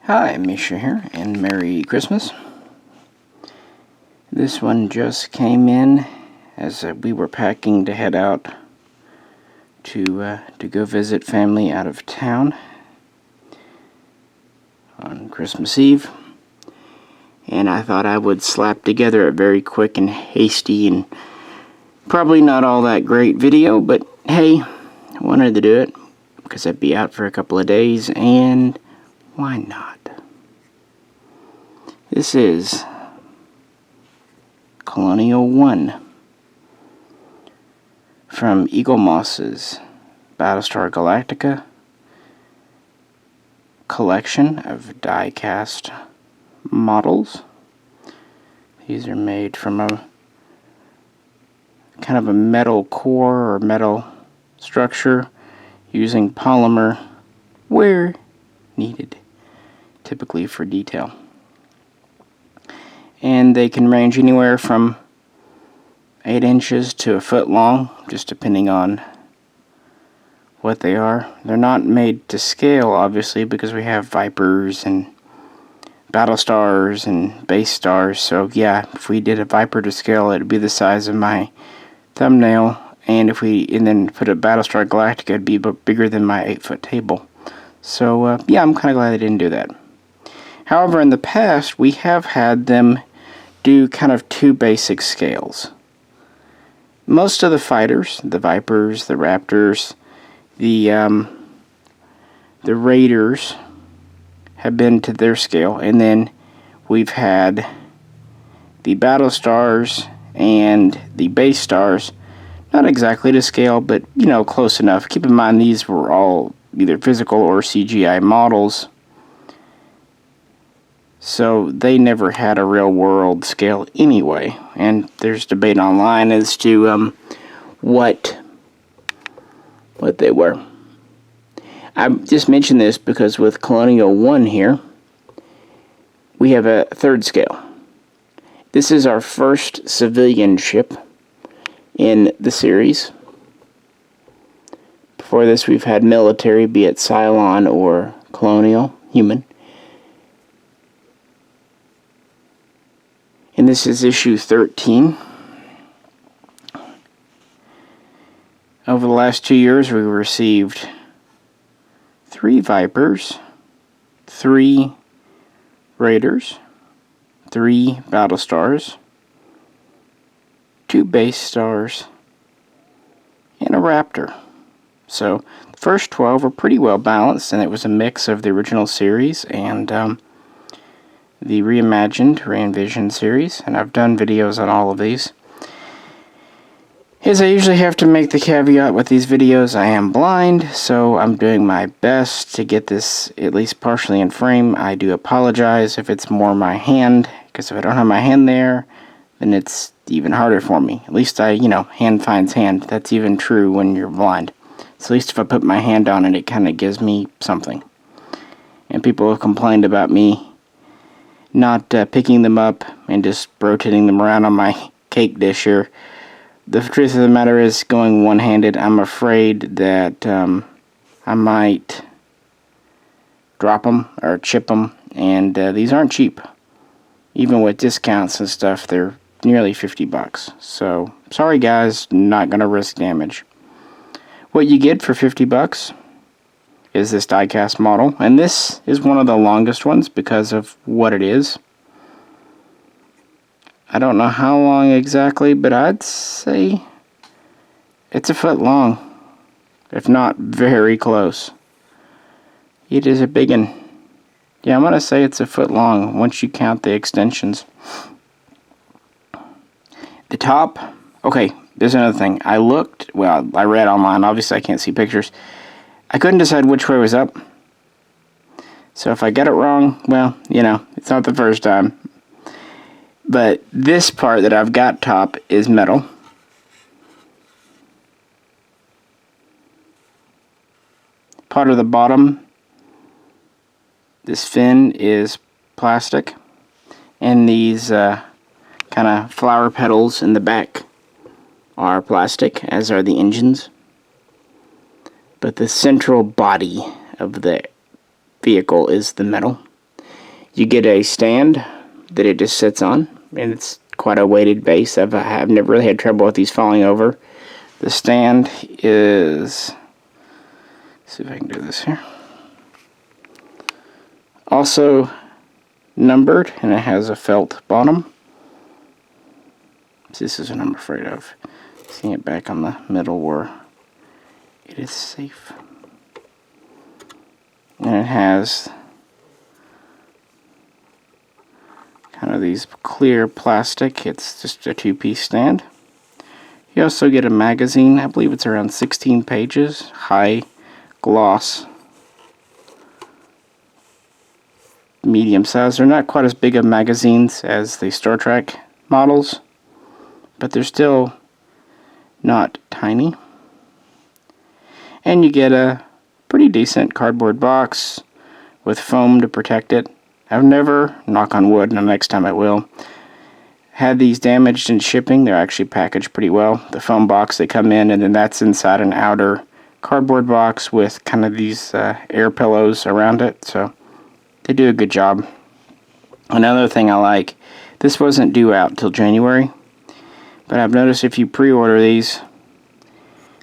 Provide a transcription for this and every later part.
Hi, Misha here, and Merry Christmas. This one just came in as we were packing to head out to go visit family out of town on Christmas Eve. And I thought I would slap together a very quick and hasty and probably not all that great video, but hey, I wanted to do it because I'd be out for a couple of days, and why not? This is Colonial One from Eaglemoss's Battlestar Galactica collection of die-cast models. These are made from a kind of a metal core or metal structure using polymer where needed, typically for detail. And they can range anywhere from 8 inches to a foot long, just depending on what they are. They're not made to scale, obviously, because we have Vipers and Battlestars and Base Stars. So yeah, if we did a Viper to scale, it'd be the size of my thumbnail, and then put a Battlestar Galactica, it'd be bigger than my 8-foot table. So yeah, I'm kind of glad they didn't do that. However, in the past, we have had them do kind of two basic scales. Most of the fighters, the Vipers, the Raptors, the Raiders, have been to their scale, and then we've had the Battlestars and the Base Stars, not exactly to scale, but close enough. Keep in mind these were all either physical or CGI models, so they never had a real world scale anyway. And there's debate online as to what they were. I just mentioned this because with Colonial One here, we have a third scale. This is our first civilian ship in the series. Before this, we've had military, be it Cylon or Colonial Human. And this is issue 13. Over the last 2 years, we received 3 Vipers, 3 Raiders, 3 Battlestars, 2 Base Stars, and a Raptor. So the first 12 were pretty well balanced, and it was a mix of the original series and the reimagined, re-envisioned series, and I've done videos on all of these. As I usually have to make the caveat with these videos, I am blind, so I'm doing my best to get this at least partially in frame. I do apologize if it's more my hand, because if I don't have my hand there, then it's even harder for me. At least hand finds hand. That's even true when you're blind. So at least if I put my hand on it, it kind of gives me something. And people have complained about me not picking them up and just rotating them around on my cake dish here. The truth of the matter is, going one-handed, I'm afraid that I might drop them or chip them, and these aren't cheap. Even with discounts and stuff, they're nearly $50. So, sorry guys, not going to risk damage. What you get for $50 is this die-cast model, and this is one of the longest ones because of what it is. I don't know how long exactly, but I'd say it's a foot long, if not very close. It is a big one. Yeah, I'm going to say it's a foot long once you count the extensions. The top, okay, there's another thing. I read online, obviously I can't see pictures. I couldn't decide which way was up. So if I get it wrong, well, it's not the first time. But this part that I've got top is metal. Part of the bottom, this fin, is plastic. And these kind of flower petals in the back are plastic, as are the engines. But the central body of the vehicle is the metal. You get a stand that it just sits on, and it's quite a weighted base. I've never really had trouble with these falling over. The stand is, let's see if I can do this here, also numbered, and it has a felt bottom. This is what I'm afraid of, seeing it back on the middle where it is safe. And it has kind of these clear plastic. It's just a two-piece stand. You also get a magazine. I believe it's around 16 pages, high gloss, medium size. They're not quite as big of magazines as the Star Trek models, but they're still not tiny. And you get a pretty decent cardboard box with foam to protect it. I've never, knock on wood, and the next time I will, had these damaged in shipping. They're actually packaged pretty well. The foam box, they come in, and then that's inside an outer cardboard box with kind of these air pillows around it, so they do a good job. Another thing I like, this wasn't due out till January, but I've noticed if you pre-order these,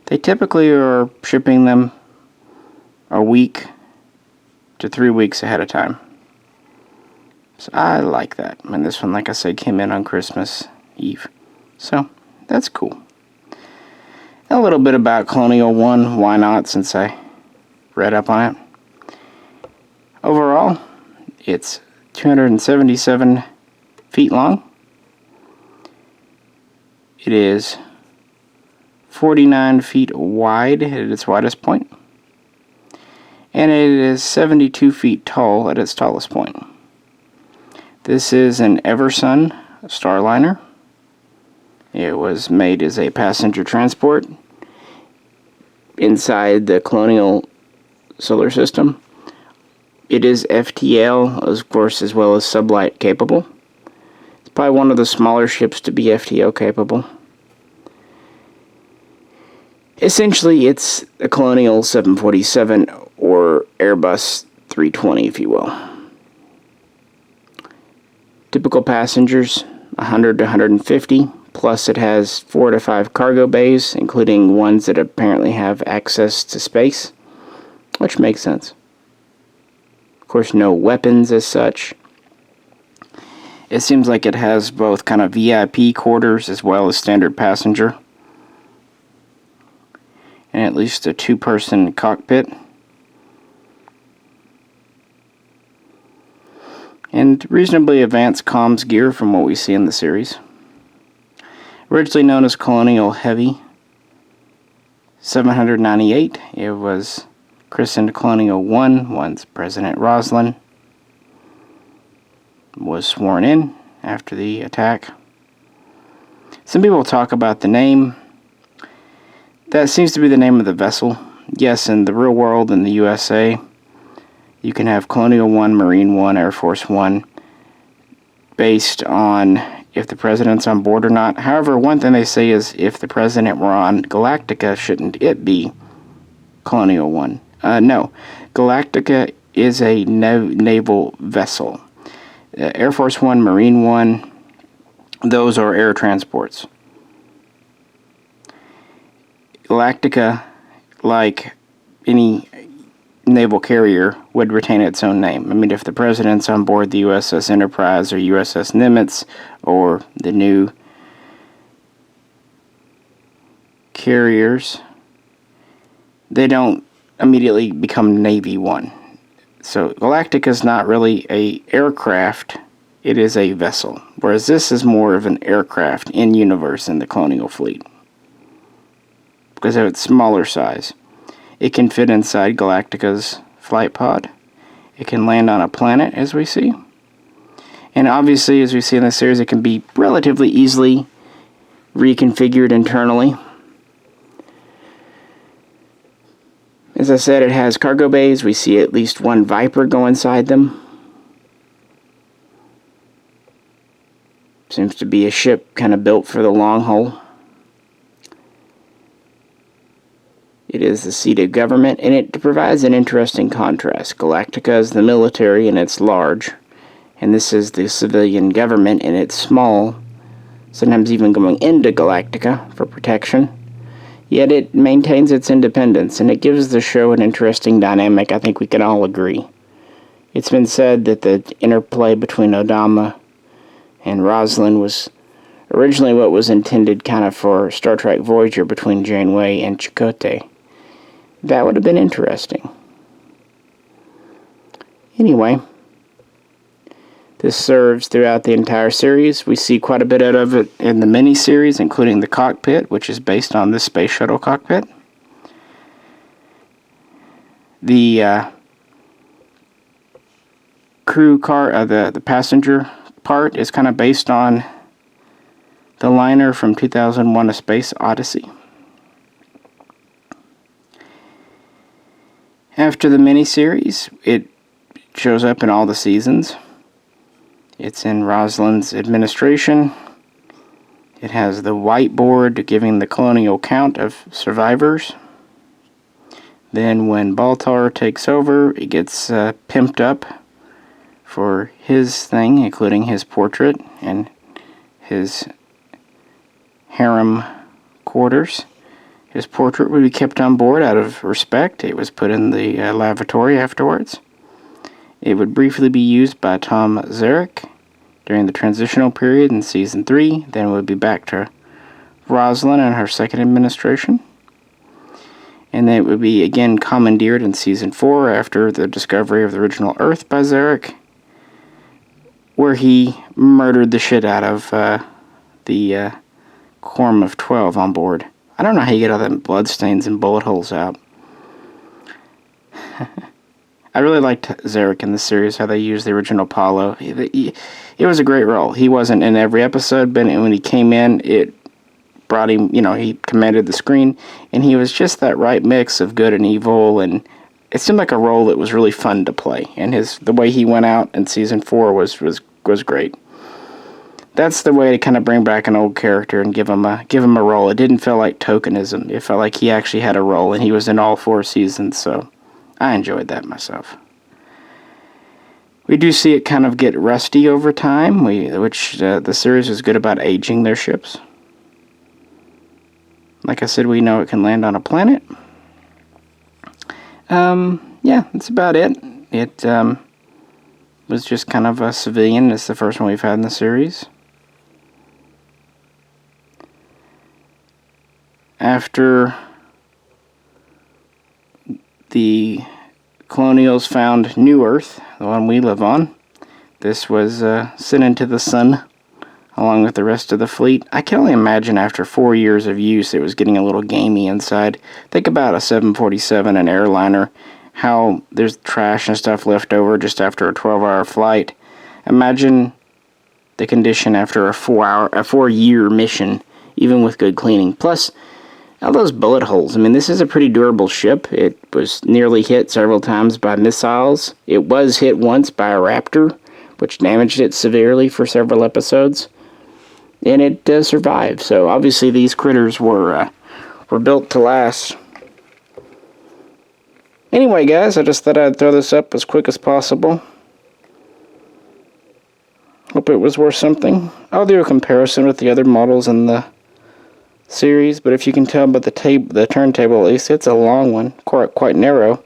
they typically are shipping them a week to 3 weeks ahead of time. So I like that. I mean, this one, like I said, came in on Christmas Eve. So that's cool. A little bit about Colonial One, why not, since I read up on it. Overall, it's 277 feet long. It is 49 feet wide at its widest point. And it is 72 feet tall at its tallest point. This is an Eversun Starliner. It was made as a passenger transport inside the Colonial solar system. It is FTL, of course, as well as sublight capable. It's probably one of the smaller ships to be FTL capable. Essentially, it's a Colonial 747 or Airbus 320, if you will. Typical passengers, 100 to 150, plus it has 4 to 5 cargo bays, including ones that apparently have access to space, which makes sense. Of course, no weapons as such. It seems like it has both kind of VIP quarters as well as standard passenger, and at least a 2-person cockpit. And reasonably advanced comms gear from what we see in the series. Originally known as Colonial Heavy 798, it was christened Colonial One once President Roslin was sworn in after the attack. Some people talk about the name. That seems to be the name of the vessel. Yes, in the real world, in the USA, you can have Colonial One, Marine One, Air Force One, based on if the president's on board or not. However, one thing they say is if the president were on Galactica, shouldn't it be Colonial One? No. Galactica is a naval vessel. Air Force One, Marine One, those are air transports. Galactica, like any naval carrier, would retain its own name. I mean, if the president's on board the USS Enterprise or USS Nimitz or the new carriers, they don't immediately become Navy One. So Galactica is not really a aircraft, it is a vessel. Whereas this is more of an aircraft in universe in the Colonial fleet, because of its smaller size. It can fit inside Galactica's flight pod. It can land on a planet, as we see. And obviously, as we see in this series, it can be relatively easily reconfigured internally. As I said, it has cargo bays. We see at least one Viper go inside them. Seems to be a ship kind of built for the long haul. It is the seat of government, and it provides an interesting contrast. Galactica is the military, and it's large, and this is the civilian government, and it's small, sometimes even going into Galactica for protection. Yet it maintains its independence, and it gives the show an interesting dynamic. I think we can all agree. It's been said that the interplay between Odama and Roslin was originally what was intended kind of for Star Trek Voyager between Janeway and Chakotay. That would have been interesting. Anyway, this serves throughout the entire series. We see quite a bit out of it in the miniseries, including the cockpit, which is based on this space shuttle cockpit. The crew car, the passenger part is kind of based on the liner from 2001: A Space Odyssey. After the miniseries, it shows up in all the seasons. It's in Roslin's administration. It has the whiteboard giving the colonial count of survivors. Then when Baltar takes over, it gets pimped up for his thing, including his portrait and his harem quarters. His portrait would be kept on board out of respect. It was put in the lavatory afterwards. It would briefly be used by Tom Zarek during the transitional period in Season 3. Then it would be back to Roslin and her second administration. And then it would be again commandeered in Season 4 after the discovery of the original Earth by Zarek, where he murdered the shit out of the Quorum of 12 on board. I don't know how you get all them bloodstains and bullet holes out. I really liked Zarek in the series, how they used the original Apollo. It was a great role. He wasn't in every episode, but when he came in, it brought him, he commanded the screen, and he was just that right mix of good and evil, and it seemed like a role that was really fun to play, and the way he went out in Season 4 was great. That's the way to kind of bring back an old character and give him a role. It didn't feel like tokenism. It felt like he actually had a role, and he was in all 4 seasons, so I enjoyed that myself. We do see it kind of get rusty over time, which the series is good about aging their ships. Like I said, we know it can land on a planet. Yeah, that's about it. It was just kind of a civilian. It's the first one we've had in the series. After the Colonials found New Earth, the one we live on, this was sent into the sun along with the rest of the fleet. I can only imagine after 4 years of use it was getting a little gamey inside. Think about a 747, an airliner, how there's trash and stuff left over just after a 12-hour flight. Imagine the condition after a 4-year mission, even with good cleaning. Plus, all those bullet holes. I mean, this is a pretty durable ship. It was nearly hit several times by missiles. It was hit once by a Raptor, which damaged it severely for several episodes. And it survived. So obviously these critters were built to last. Anyway, guys, I just thought I'd throw this up as quick as possible. Hope it was worth something. I'll do a comparison with the other models in the series, but if you can tell by the turntable at least, it's a long one, quite narrow.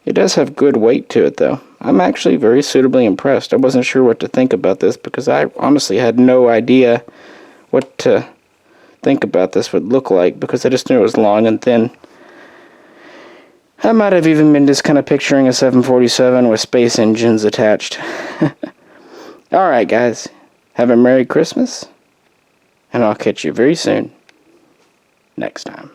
It does have good weight to it, though. I'm actually very suitably impressed. I wasn't sure what to think about this because I honestly had no idea what to think about this would look like because I just knew it was long and thin. I might have even been just kind of picturing a 747 with space engines attached. Alright, guys. Have a Merry Christmas, and I'll catch you very soon next time.